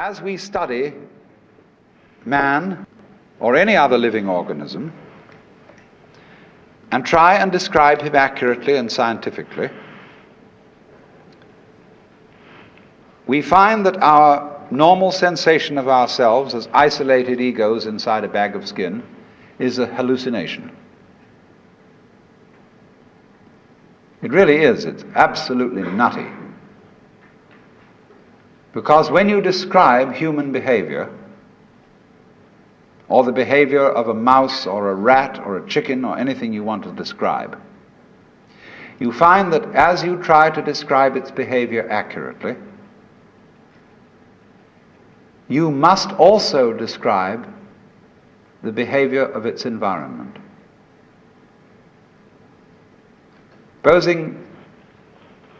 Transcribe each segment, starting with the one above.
as we study man or any other living organism and try and describe him accurately and scientifically, we find that our normal sensation of ourselves as isolated egos inside a bag of skin is a hallucination. It really is. It's absolutely nutty. Because when you describe human behavior, or the behavior of a mouse or a rat or a chicken or anything you want to describe, you find that as you try to describe its behavior accurately, you must also describe the behavior of its environment. Supposing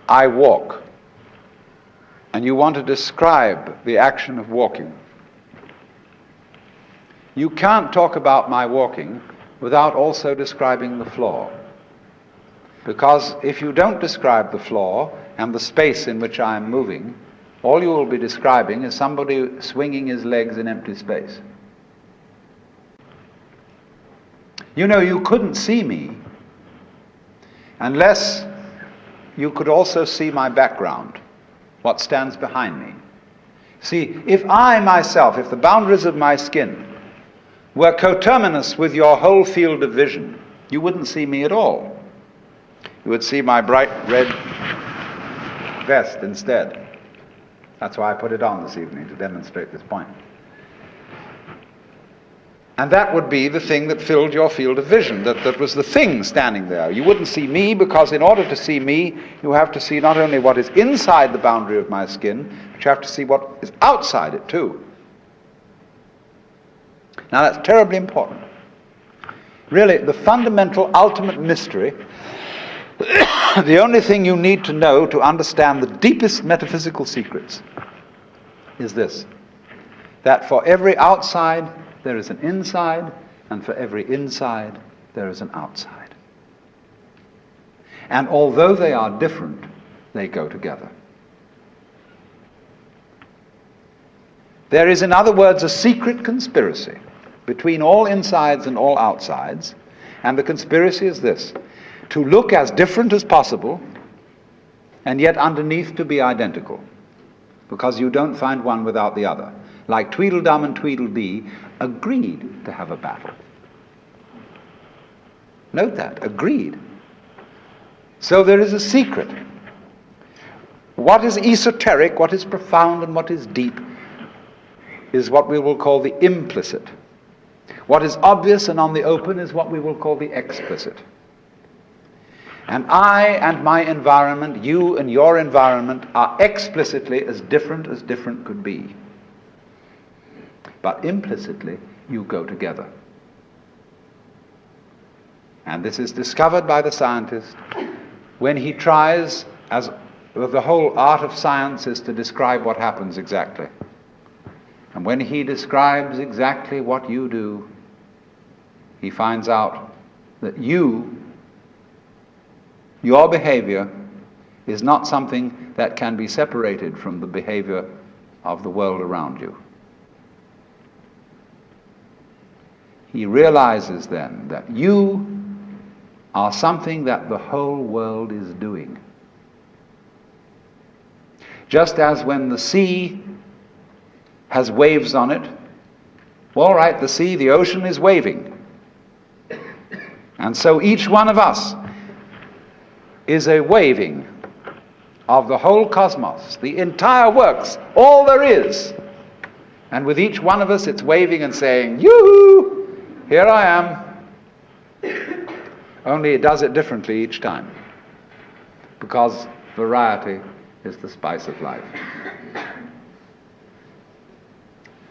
I walk, and you want to describe the action of walking. You can't talk about my walking without also describing the floor. Because if you don't describe the floor and the space in which I am moving, all you will be describing is somebody swinging his legs in empty space. You know, you couldn't see me unless you could also see my background, what stands behind me. See, if I myself, if the boundaries of my skin were coterminous with your whole field of vision, you wouldn't see me at all. You would see my bright red vest instead. That's why I put it on this evening, to demonstrate this point. And that would be the thing that filled your field of vision, that was the thing standing there. You wouldn't see me, because in order to see me, you have to see not only what is inside the boundary of my skin, but you have to see what is outside it too. Now that's terribly important. Really, the fundamental, ultimate mystery, the only thing you need to know to understand the deepest metaphysical secrets is this: that for every outside there is an inside, and for every inside there is an outside. And although they are different, they go together. There is, in other words, a secret conspiracy between all insides and all outsides, and the conspiracy is this: to look as different as possible, and yet underneath to be identical, because you don't find one without the other. Like Tweedledum and Tweedledee agreed to have a battle. Note that, agreed. So there is a secret. What is esoteric, what is profound, and what is deep is what we will call the implicit. What is obvious and on the open is what we will call the explicit. And I and my environment, you and your environment, are explicitly as different could be. But implicitly, you go together. And this is discovered by the scientist when he tries, as the whole art of science is to describe what happens exactly. And when he describes exactly what you do, he finds out that your behavior is not something that can be separated from the behavior of the world around you. He realizes then that you are something that the whole world is doing. Just as when the sea has waves on it, all right, the sea, the ocean is waving. And so each one of us is a waving of the whole cosmos, the entire works, all there is. And with each one of us, it's waving and saying, "Yoo-hoo! Here I am." Only it does it differently each time, because variety is the spice of life.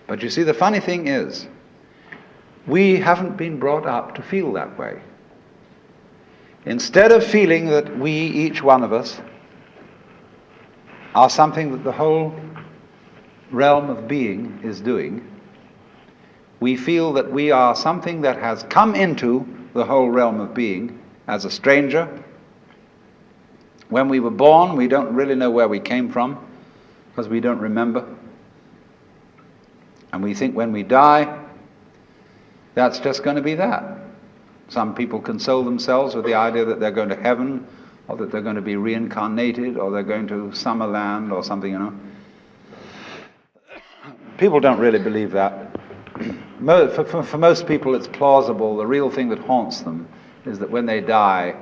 But you see, the funny thing is, we haven't been brought up to feel that way. Instead of feeling that we, each one of us, are something that the whole realm of being is doing, we feel that we are something that has come into the whole realm of being as a stranger. When we were born, we don't really know where we came from, because we don't remember. And we think when we die, that's just going to be that. Some people console themselves with the idea that they're going to heaven, or that they're going to be reincarnated, or they're going to Summerland or something, you know. People don't really believe that. For most people it's plausible. The real thing that haunts them is that when they die,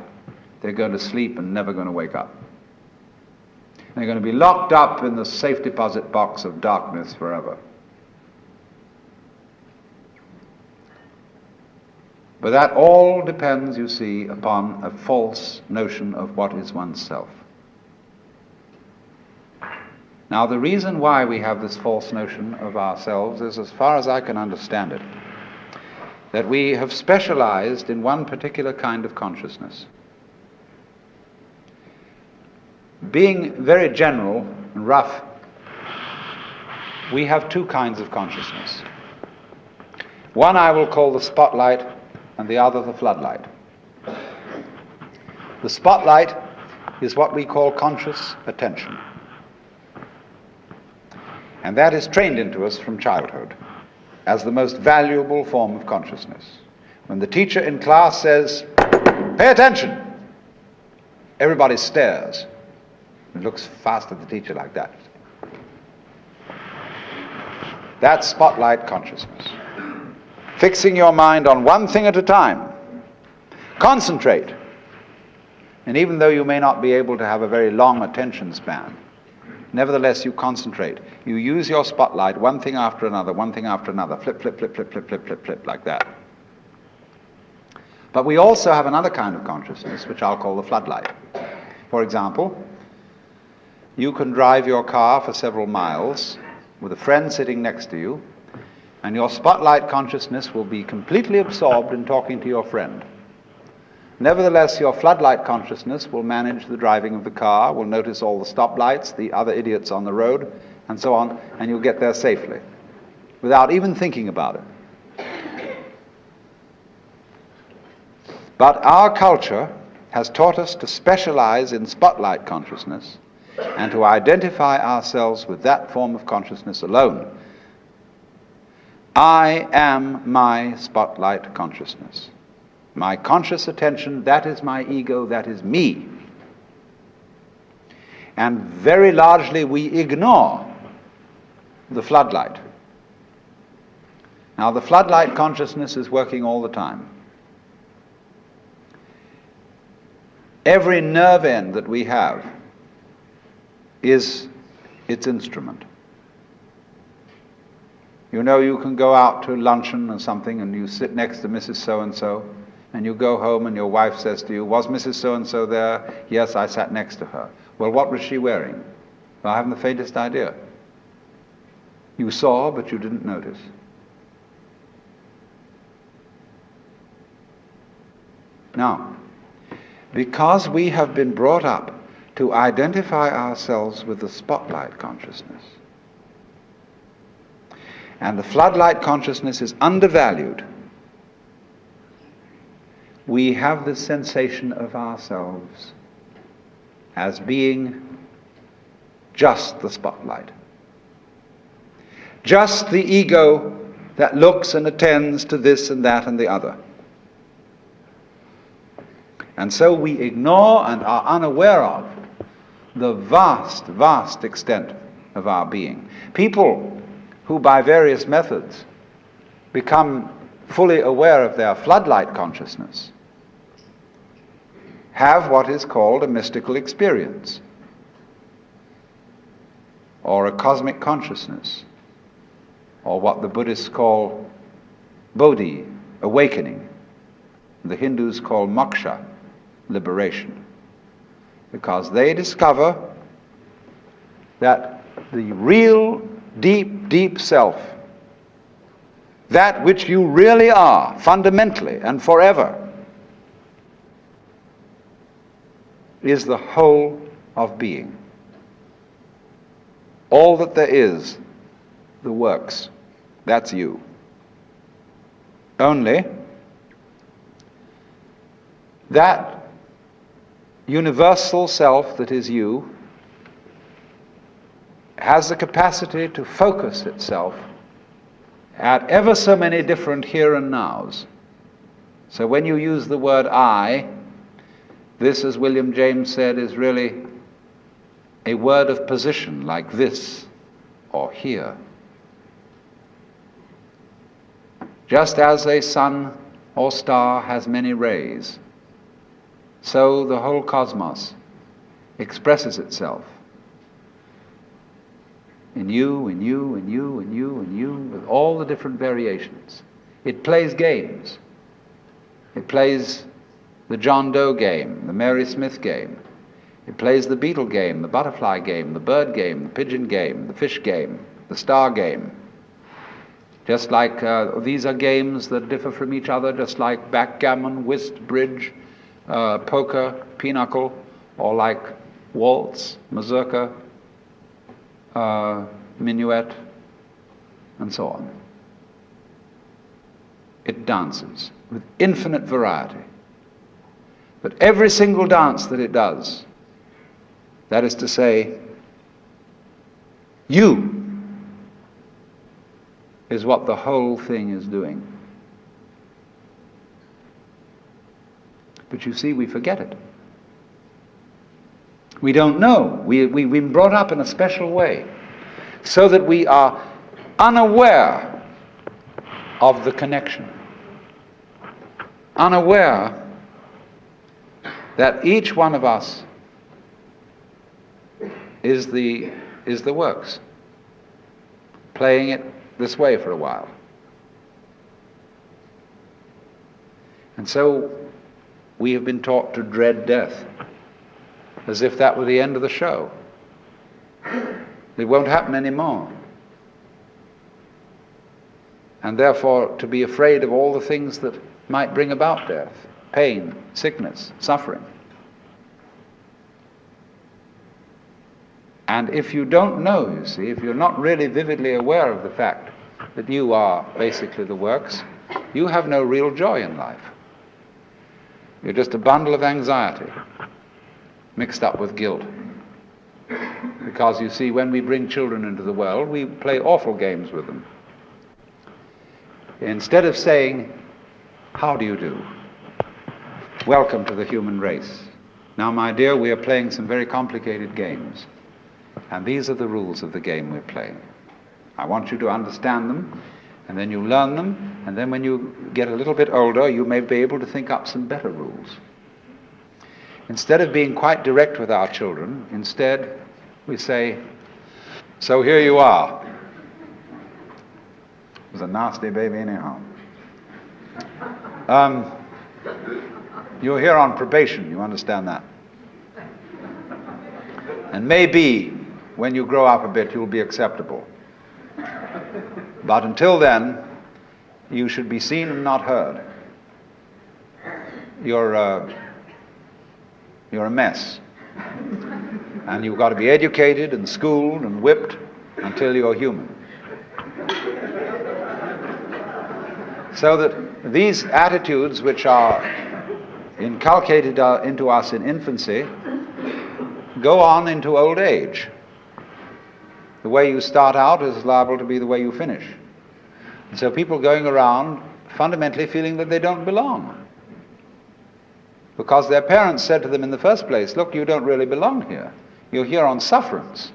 they're going to sleep and never going to wake up. They're going to be locked up in the safe deposit box of darkness forever. But that all depends, you see, upon a false notion of what is oneself. Now, the reason why we have this false notion of ourselves is, as far as I can understand it, that we have specialized in one particular kind of consciousness. Being very general and rough, we have two kinds of consciousness. One I will call the spotlight, and the other the floodlight. The spotlight is what we call conscious attention. And that is trained into us from childhood as the most valuable form of consciousness. When the teacher in class says, "Pay attention," everybody stares and looks fast at the teacher like that. That's spotlight consciousness. Fixing your mind on one thing at a time. Concentrate. And even though you may not be able to have a very long attention span, nevertheless you concentrate. You use your spotlight, one thing after another, one thing after another. Flip, flip, flip, flip, flip, flip, flip, flip, like that. But we also have another kind of consciousness, which I'll call the floodlight. For example, you can drive your car for several miles with a friend sitting next to you, and your spotlight consciousness will be completely absorbed in talking to your friend. Nevertheless, your floodlight consciousness will manage the driving of the car, will notice all the stoplights, the other idiots on the road, and so on, and you'll get there safely, without even thinking about it. But our culture has taught us to specialize in spotlight consciousness and to identify ourselves with that form of consciousness alone. I am my spotlight consciousness. My conscious attention, that is my ego, that is me. And very largely we ignore the floodlight. Now, the floodlight consciousness is working all the time. Every nerve end that we have is its instrument. You know, you can go out to luncheon or something and you sit next to Mrs. So-and-so, and you go home and your wife says to you, "Was Mrs. So-and-so there?" "Yes, I sat next to her." "Well, what was she wearing?" "Well, I haven't the faintest idea." You saw, but you didn't notice. Now, because we have been brought up to identify ourselves with the spotlight consciousness, and the floodlight consciousness is undervalued, we have this sensation of ourselves as being just the spotlight, just the ego that looks and attends to this and that and the other. And so we ignore and are unaware of the vast, vast extent of our being. People who by various methods become fully aware of their floodlight consciousness have what is called a mystical experience, or a cosmic consciousness, or what the Buddhists call bodhi, awakening. The Hindus call moksha, liberation, because they discover that the real deep, deep self, that which you really are, fundamentally and forever, is the whole of being. All that there is, the works, that's you. Only that universal self that is you has the capacity to focus itself at ever so many different here and nows. So when you use the word I, this, as William James said, is really a word of position, like this or here. Just as a sun or star has many rays, so the whole cosmos expresses itself in you, in you, in you, in you, in you, with all the different variations. It plays games. It plays the John Doe game, the Mary Smith game. It plays the beetle game, the butterfly game, the bird game, the pigeon game, the fish game, the star game. Just like these are games that differ from each other, just like backgammon, whist, bridge, poker, pinochle, or like waltz, mazurka, minuet, and so on. It dances with infinite variety. But every single dance that it does, that is to say, you is what the whole thing is doing. But you see, we forget it. We don't know. We've been brought up in a special way so that we are unaware of the connection, unaware that each one of us is the works, playing it this way for a while. And so we have been taught to dread death, as if that were the end of the show. It won't happen anymore. And therefore to be afraid of all the things that might bring about death, pain, sickness, suffering. And if you don't know, you see, if you're not really vividly aware of the fact that you are basically the works, you have no real joy in life. You're just a bundle of anxiety mixed up with guilt. Because you see, when we bring children into the world, we play awful games with them. Instead of saying, "How do you do? Welcome to the human race. Now, my dear, we are playing some very complicated games. And these are the rules of the game we're playing. I want you to understand them, and then you learn them, and then when you get a little bit older, you may be able to think up some better rules." Instead of being quite direct with our children, instead we say, "So here you are." It was a nasty baby anyhow. You're here on probation, you understand that? And maybe when you grow up a bit, you'll be acceptable. But until then, you should be seen and not heard. You're a mess. And you've got to be educated and schooled and whipped until you're human. So that these attitudes which are inculcated into us in infancy go on into old age. The way you start out is liable to be the way you finish. And so people going around fundamentally feeling that they don't belong. Because their parents said to them in the first place, "Look, you don't really belong here. You're here on sufferance.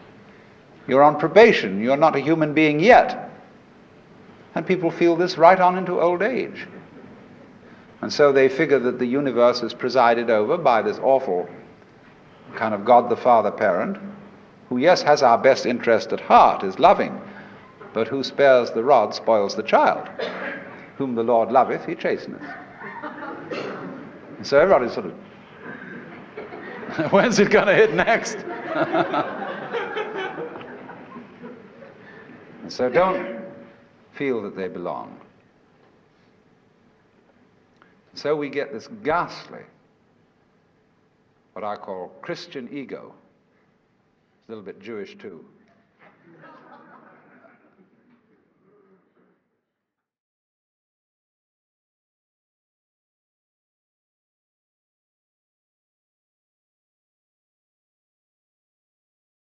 You're on probation. You're not a human being yet." And people feel this right on into old age. And so they figure that the universe is presided over by this awful kind of God the Father parent, who, yes, has our best interest at heart, is loving, but who spares the rod spoils the child. Whom the Lord loveth, he chasteneth. And so everybody's sort of, when's it going to hit next? And so don't feel that they belong. So we get this ghastly, what I call Christian ego. It's a little bit Jewish too.